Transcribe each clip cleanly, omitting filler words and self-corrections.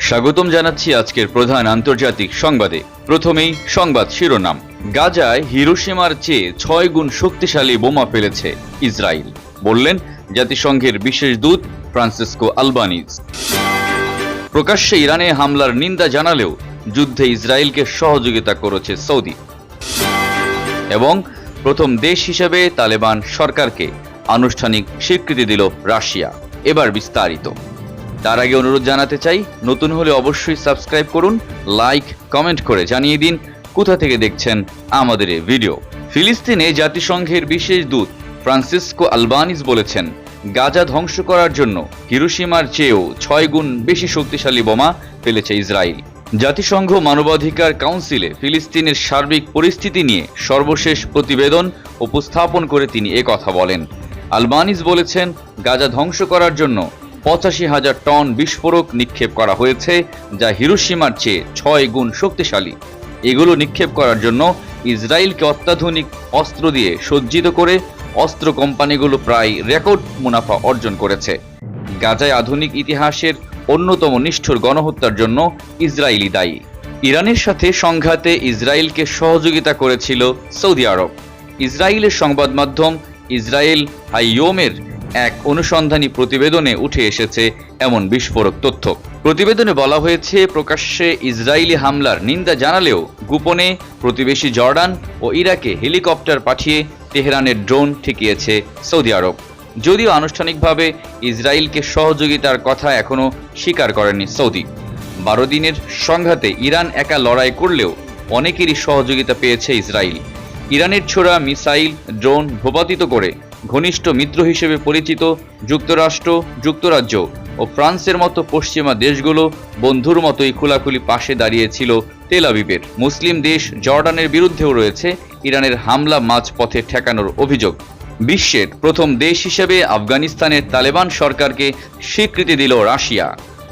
স্বাগতম জানাচ্ছি আজকের প্রধান আন্তর্জাতিক সংবাদে। প্রথমেই সংবাদ শিরোনাম। গাজায় হিরোশিমার চেয়ে 6 গুণ শক্তিশালী বোমা ফেলেছে ইসরায়েল, বললেন জাতিসংঘের বিশেষ দূত ফ্রান্সিসকো আলবানিজ। প্রকাশ্যে ইরানে হামলার নিন্দা জানালেও যুদ্ধে ইসরায়েলকে সহযোগিতা করেছে সৌদি। এবং প্রথম দেশ হিসেবে তালেবান সরকারকে আনুষ্ঠানিক স্বীকৃতি দিল রাশিয়া। এবার বিস্তারিত। তার আগে অনুরোধ জানাতে চাই, নতুন হলে অবশ্যই সাবস্ক্রাইব করুন, লাইক কমেন্ট করে জানিয়ে দিন কোথা থেকে দেখছেন আমাদের এই ভিডিও। ফিলিস্তিনে জাতিসংঘের বিশেষ দূত ফ্রান্সিসকো আলবানিজ বলেছেন, গাজা ধ্বংস করার জন্য হিরোশিমার চেয়েও 6 গুণ বেশি শক্তিশালী বোমা ফেলেছে ইসরায়েল। জাতিসংঘ মানবাধিকার কাউন্সিলে ফিলিস্তিনের সার্বিক পরিস্থিতি নিয়ে সর্বশেষ প্রতিবেদন উপস্থাপন করে তিনি কথা বলেন। আলবানিজ বলেছেন, গাজা ধ্বংস করার জন্য 85,000 টন বিস্ফোরক নিক্ষেপ করা হয়েছে, যা হিরোশিমার চেয়ে 6 গুণ শক্তিশালী। এগুলো নিক্ষেপ করার জন্য ইসরায়েলকে অত্যাধুনিক অস্ত্র দিয়ে সজ্জিত করে অস্ত্র কোম্পানিগুলো প্রায় রেকর্ড মুনাফা অর্জন করেছে। গাজায় আধুনিক ইতিহাসের অন্যতম নিষ্ঠুর গণহত্যার জন্য ইসরায়েলই দায়ী। ইরানের সাথে সংঘাতে ইসরায়েলকে সহযোগিতা করেছিল সৌদি আরব। ইসরায়েলের সংবাদ মাধ্যম ইসরায়েল হাইয়োমের এক অনুসন্ধানী প্রতিবেদনে উঠে এসেছে এমন বিস্ফোরক তথ্য। প্রতিবেদনে বলা হয়েছে, প্রকাশ্যে ইসরায়েলি হামলার নিন্দা জানালেও গোপনে প্রতিবেশী জর্ডান ও ইরাকে হেলিকপ্টার পাঠিয়ে তেহরানের ড্রোন ঠেকিয়েছে সৌদি আরব। যদিও আনুষ্ঠানিকভাবে ইসরায়েলকে সহযোগিতার কথা এখনও স্বীকার করেনি সৌদি। 12 দিনের সংঘাতে ইরান একা লড়াই করলেও অনেকেরই সহযোগিতা পেয়েছে ইসরায়েল। ইরানের ছোড়া মিসাইল, ড্রোন ভূপাতিত করে ঘনিষ্ঠ মিত্র হিসেবে পরিচিত যুক্তরাষ্ট্র, যুক্তরাজ্য ও ফ্রান্সের মতো পশ্চিমা দেশগুলো বন্ধুর মতোই খোলাখুলি পাশে দাঁড়িয়েছিল তেল আবিবের। মুসলিম দেশ জর্ডানের বিরুদ্ধেও রয়েছে ইরানের হামলা মাঝপথে ঠেকানোর অভিযোগ। বিশ্বের প্রথম দেশ হিসেবে আফগানিস্তানের তালেবান সরকারকে স্বীকৃতি দিল রাশিয়া।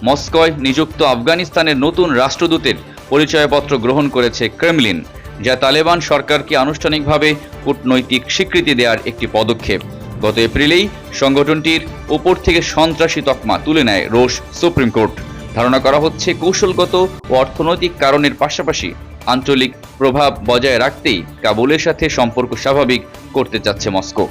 মস্কোয় নিযুক্ত আফগানিস্তানের নতুন রাষ্ট্রদূতের পরিচয়পত্র গ্রহণ করেছে ক্রেমলিন, যা তালেবান সরকারকে আনুষ্ঠানিকভাবে কূটনৈতিক স্বীকৃতি দেওয়ার একটি পদক্ষেপ। গত এপ্রিলেই সংগঠনটির উপর থেকে সন্ত্রাসী তকমা তুলে নেয় রুশ সুপ্রিম কোর্ট। ধারণা করা হচ্ছে, কৌশলগত ও অর্থনৈতিক কারণের পাশাপাশি আঞ্চলিক প্রভাব বজায় রাখতেই কাবুলের সাথে সম্পর্ক স্বাভাবিক করতে চাচ্ছে মস্কো।